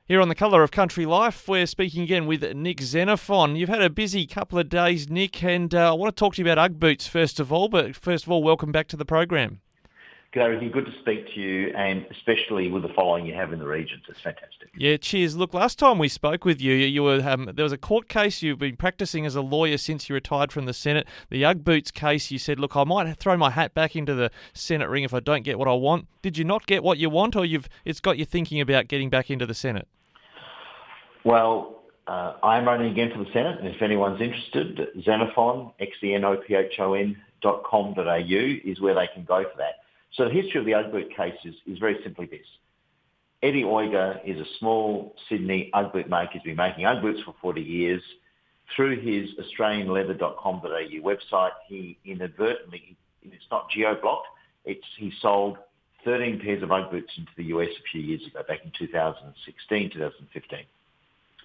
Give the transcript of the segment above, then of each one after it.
Here on The Colour of Country Life, we're speaking again with Nick Xenophon. You've had a busy couple of days, Nick, and I want to talk to you about Ugg boots first of all. But first of all, welcome back to the program. G'day, Ricky. Good to speak to you, and especially with the following you have in the regions. It's fantastic. Yeah, cheers. Look, last time we spoke with you, you were there was a court case. You've been practising as a lawyer since you retired from the Senate. The Ugg boots case, you said, look, I might throw my hat back into the Senate ring if I don't get what I want. Did you not get what you want, or it's got you thinking about getting back into the Senate? Well, I'm running again for the Senate, and if anyone's interested, Xenophon, xenophon.com.au is where they can go for that. So the history of the Ugg boot case is very simply this. Eddie Oiger is a small Sydney Ugg boot maker. He's been making Ugg boots for 40 years. Through his australianleather.com.au website, he inadvertently, it's not geo-blocked, he sold 13 pairs of Ugg boots into the US a few years ago, back in 2016, 2015.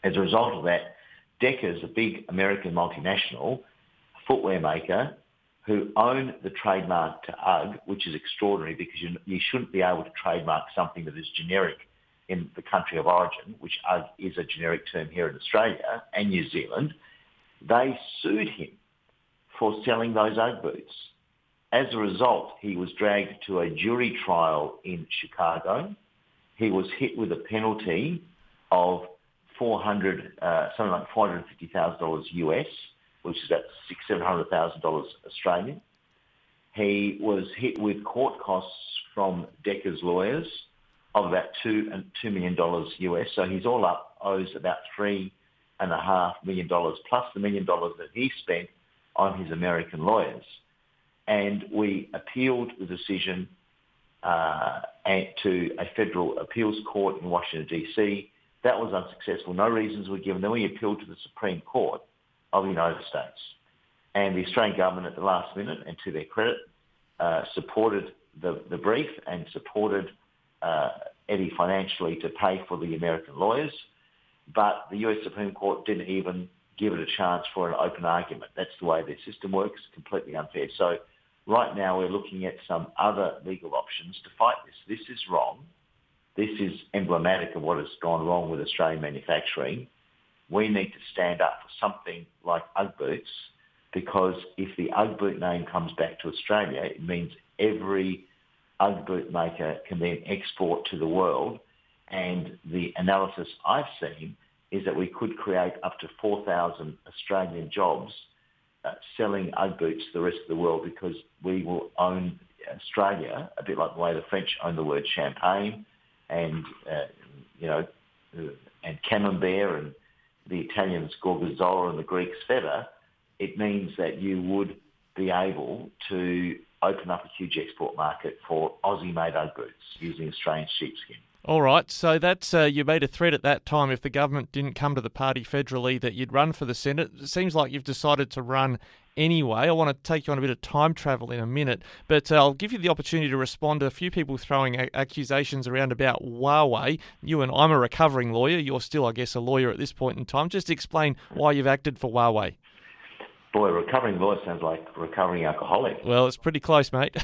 As a result of that, Deckers, a big American multinational footwear maker, who own the trademark to Ugg, which is extraordinary because you shouldn't be able to trademark something that is generic in the country of origin, which Ugg is a generic term here in Australia and New Zealand. They sued him for selling those Ugg boots. As a result, he was dragged to a jury trial in Chicago. He was hit with a penalty of something like $450,000 US, which is about $700,000 Australian. He was hit with court costs from Deckers lawyers of about $2 million US. So he's all up owes about $3.5 million plus the $1 million that he spent on his American lawyers. And we appealed the decision to a federal appeals court in Washington, D.C. That was unsuccessful. No reasons were given. Then we appealed to the Supreme Court of the United States. And the Australian government at the last minute, and to their credit, supported the brief and supported Eddie financially to pay for the American lawyers. But the US Supreme Court didn't even give it a chance for an open argument. That's the way their system works, completely unfair. So right now we're looking at some other legal options to fight this. This is wrong. This is emblematic of what has gone wrong with Australian manufacturing. We need to stand up for something like Ugg boots, because if the Ugg boot name comes back to Australia, it means every Ugg boot maker can then export to the world. And the analysis I've seen is that we could create up to 4,000 Australian jobs selling Ugg boots to the rest of the world, because we will own Australia, a bit like the way the French own the word champagne and camembert, and the Italians gorgonzola and the Greeks feta. It means that you would be able to open up a huge export market for Aussie-made Ugg boots using Australian sheepskin. All right, so that's you made a threat at that time if the government didn't come to the party federally that you'd run for the Senate. It seems like you've decided to run anyway. I want to take you on a bit of time travel in a minute, but I'll give you the opportunity to respond to a few people throwing accusations around about Huawei. You and I'm a recovering lawyer. You're still, I guess, a lawyer at this point in time. Just explain why you've acted for Huawei. Boy, recovering lawyer sounds like recovering alcoholic. Well, it's pretty close, mate.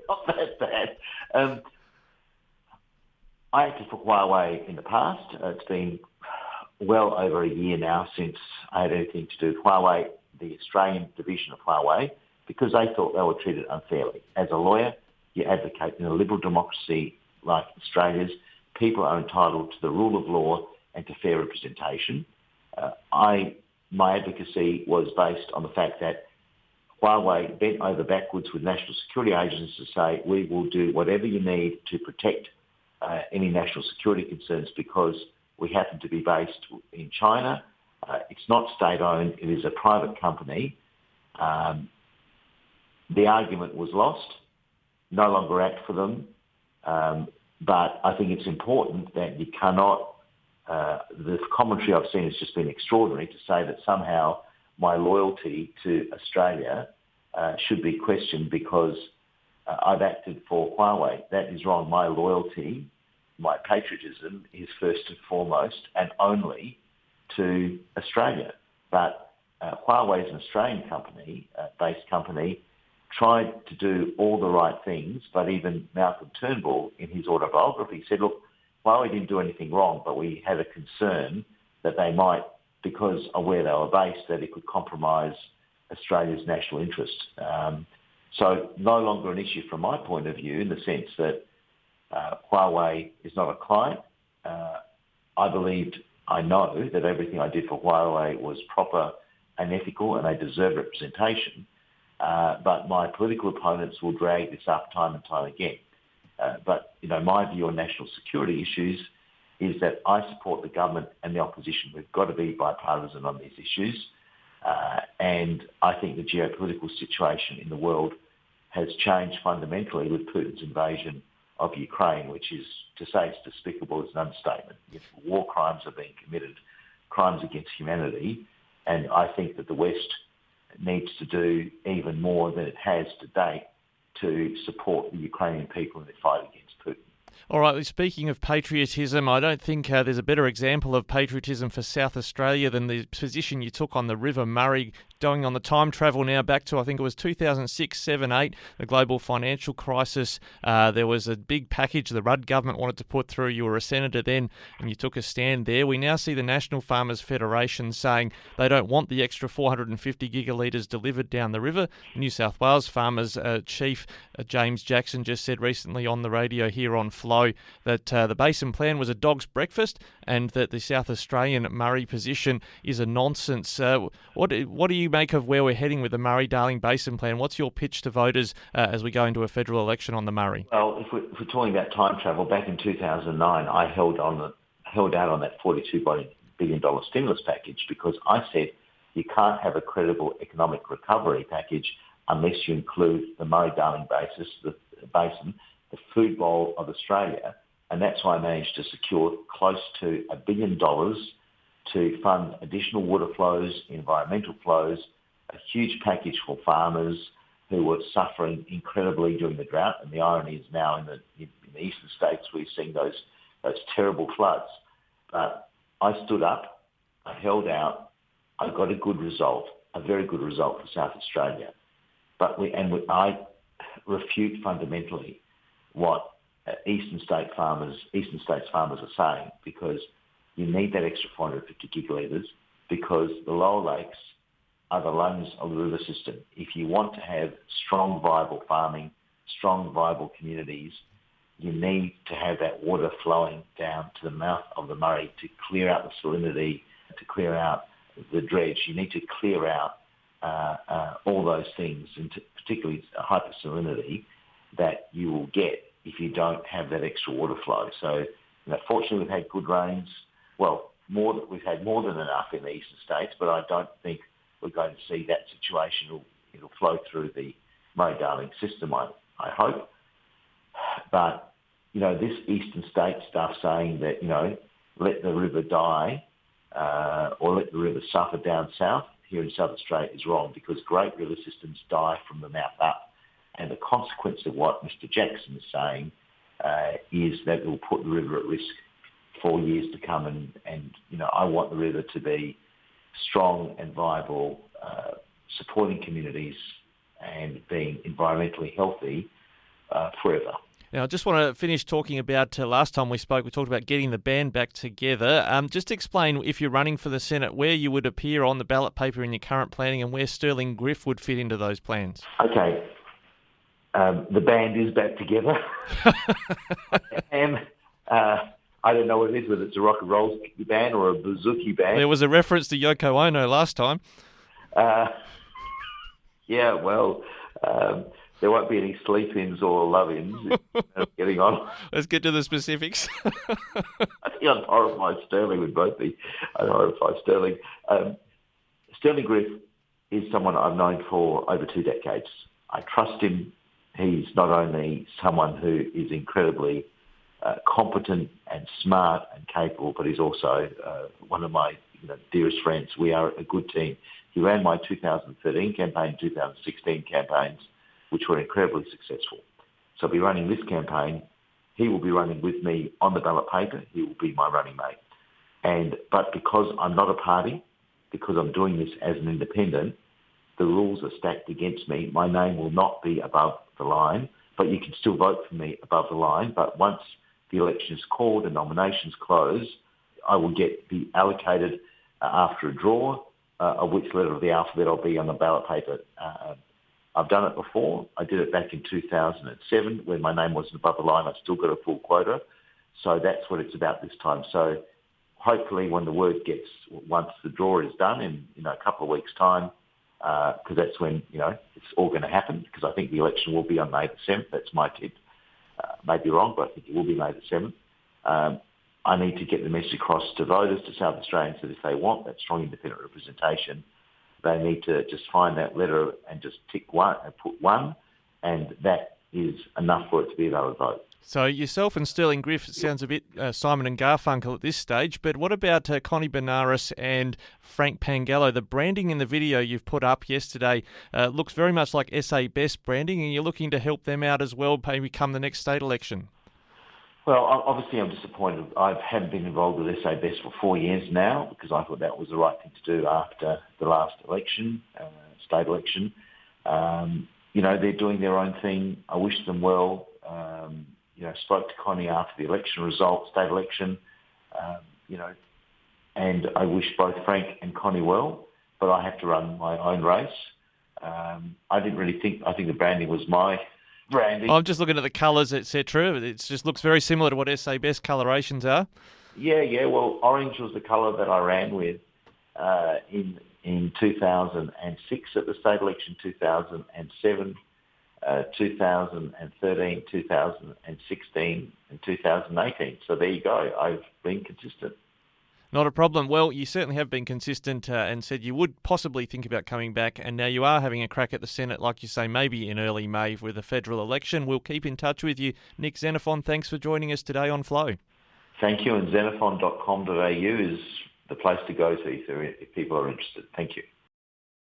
Not that bad. I acted for Huawei in the past. It's been well over a year now since I had anything to do with Huawei, the Australian division of Huawei, because they thought they were treated unfairly. As a lawyer, you advocate in a liberal democracy like Australia's. People are entitled to the rule of law and to fair representation. My advocacy was based on the fact that Huawei bent over backwards with national security agencies to say, we will do whatever you need to protect any national security concerns, because we happen to be based in China. It's not state-owned. It is a private company. The argument was lost. No longer act for them. But I think it's important that you cannot... the commentary I've seen has just been extraordinary, to say that somehow my loyalty to Australia should be questioned because I've acted for Huawei. That is wrong. My loyalty, my patriotism is first and foremost and only to Australia. But Huawei is an Australian company, based company, tried to do all the right things, but even Malcolm Turnbull in his autobiography said, look, Huawei didn't do anything wrong, but we had a concern that they might, because of where they were based, that it could compromise Australia's national interest. So no longer an issue from my point of view, in the sense that Huawei is not a client. I know that everything I did for Huawei was proper and ethical, and they deserve representation. But my political opponents will drag this up time and time again. But my view on national security issues is that I support the government and the opposition. We've got to be bipartisan on these issues. And I think the geopolitical situation in the world has changed fundamentally with Putin's invasion of Ukraine, which is, to say it's despicable, is an understatement. If war crimes are being committed, crimes against humanity, and I think that the West needs to do even more than it has to date to support the Ukrainian people in their fight against Putin. All right, speaking of patriotism, I don't think there's a better example of patriotism for South Australia than the position you took on the River Murray, going on the time travel now back to, I think it was 2006, 7, 8, the global financial crisis. There was a big package the Rudd government wanted to put through. You were a senator then, and you took a stand there. We now see the National Farmers Federation saying they don't want the extra 450 gigalitres delivered down the river. New South Wales Farmers Chief James Jackson just said recently on the radio here on Flow that the Basin Plan was a dog's breakfast, and that the South Australian Murray position is a nonsense. What do you make of where we're heading with the Murray Darling Basin Plan? What's your pitch to voters as we go into a federal election on the Murray? Well, if we're talking about time travel, back in 2009, I held out on that $42 billion stimulus package, because I said you can't have a credible economic recovery package unless you include the Murray Darling Basin, the food bowl of Australia. And that's why I managed to secure close to $1 billion to fund additional water flows, environmental flows, a huge package for farmers who were suffering incredibly during the drought. And the irony is now in the eastern states, we're seeing those terrible floods. But I stood up, I held out, I got a good result, a very good result for South Australia. I refute fundamentally what eastern states farmers are saying, because you need that extra 450 gigalitres, because the lower lakes are the lungs of the river system. If you want to have strong, viable farming, strong, viable communities, you need to have that water flowing down to the mouth of the Murray to clear out the salinity, to clear out the dredge. You need to clear out all those things, and particularly hypersalinity, that you will get if you don't have that extra water flow. So, fortunately, we've had good rains. Well, we've had more than enough in the eastern states, but I don't think we're going to see that situation. It'll flow through the Murray-Darling system, I hope. But, this eastern state stuff saying that, let the river die or let the river suffer down south here in South Australia is wrong, because great river systems die from the mouth up. And the consequence of what Mr. Jackson is saying is that it will put the river at risk for years to come. And I want the river to be strong and viable, supporting communities and being environmentally healthy forever. Now, I just want to finish talking about, last time we spoke, we talked about getting the band back together. Just explain, if you're running for the Senate, where you would appear on the ballot paper in your current planning, and where Stirling Griff would fit into those plans. Okay. The band is back together. And I don't know what it is, whether it's a rock and roll band or a bouzouki band. There was a reference to Yoko Ono last time. Yeah, well, there won't be any sleep-ins or love-ins. Getting on. Let's get to the specifics. I think I'd horrify Stirling would both be. I'd horrify Stirling. Stirling Griff is someone I've known for over 2 decades. I trust him. He's not only someone who is incredibly competent and smart and capable, but he's also one of my dearest friends. We are a good team. He ran my 2013 campaign, 2016 campaigns, which were incredibly successful. So I'll be running this campaign. He will be running with me on the ballot paper. He will be my running mate. But because I'm not a party, because I'm doing this as an independent, the rules are stacked against me. My name will not be above the line, but you can still vote for me above the line. But once the election is called and nominations close, I will be allocated after a draw of which letter of the alphabet I'll be on the ballot paper. I've done it before. I did it back in 2007 when my name wasn't above the line. I still got a full quota. So that's what it's about this time. So hopefully when the word gets, once the draw is done in a couple of weeks' time, because that's when it's all going to happen, because I think the election will be on May the 7th. That's my tip. May be wrong, but I think it will be May the 7th. I need to get the message across to voters, to South Australians, that if they want that strong independent representation, they need to just find that letter and just tick one and put one, and that is enough for it to be a valid vote. So yourself and Stirling Griff, it sounds a bit Simon and Garfunkel at this stage, but what about Connie Bonaros and Frank Pangallo? The branding in the video you've put up yesterday looks very much like SA Best branding, and you're looking to help them out as well, maybe come the next state election. Well, obviously I'm disappointed. I haven't been involved with SA Best for 4 years now because I thought that was the right thing to do after the last election, state election. They're doing their own thing. I wish them well. Spoke to Connie after the election results, state election, and I wish both Frank and Connie well, but I have to run my own race. I didn't really think, I think the branding was my branding. I'm just looking at the colours, etc. It just looks very similar to what SA Best colorations are. Yeah. Well, orange was the colour that I ran with in 2006 at the state election, 2007, 2013, 2016 and 2018. So there you go. I've been consistent. Not a problem. Well, you certainly have been consistent and said you would possibly think about coming back, and now you are having a crack at the Senate, like you say, maybe in early May with a federal election. We'll keep in touch with you. Nick Xenophon, thanks for joining us today on Flow. Thank you, and xenophon.com.au is the place to go to if people are interested. Thank you.